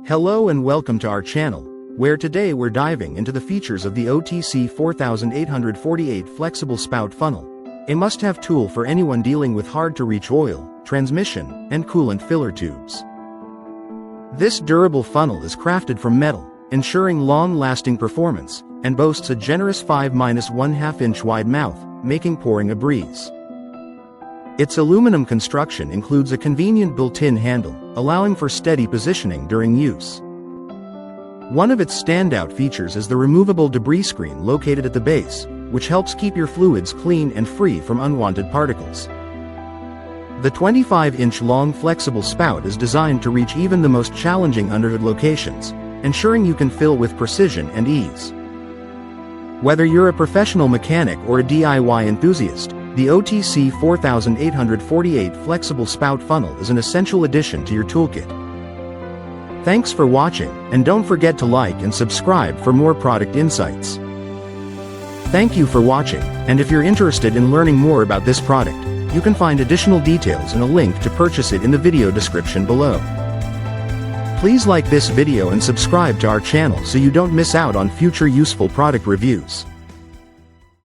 Hello and welcome to our channel, where today we're diving into the features of the OTC 4848 Flexible Spout Funnel, a must-have tool for anyone dealing with hard-to-reach oil, transmission, and coolant filler tubes. This durable funnel is crafted from metal, ensuring long-lasting performance, and boasts a generous 5-1/2 inch wide mouth, making pouring a breeze. Its aluminum construction includes a convenient built-in handle, allowing for steady positioning during use. One of its standout features is the removable debris screen located at the base, which helps keep your fluids clean and free from unwanted particles. The 25-inch long flexible spout is designed to reach even the most challenging underhood locations, ensuring you can fill with precision and ease. Whether you're a professional mechanic or a DIY enthusiast, the OTC 4848 Flexible Spout Funnel is an essential addition to your toolkit. Thanks for watching, and don't forget to like and subscribe for more product insights. Thank you for watching, and if you're interested in learning more about this product, you can find additional details and a link to purchase it in the video description below. Please like this video and subscribe to our channel so you don't miss out on future useful product reviews.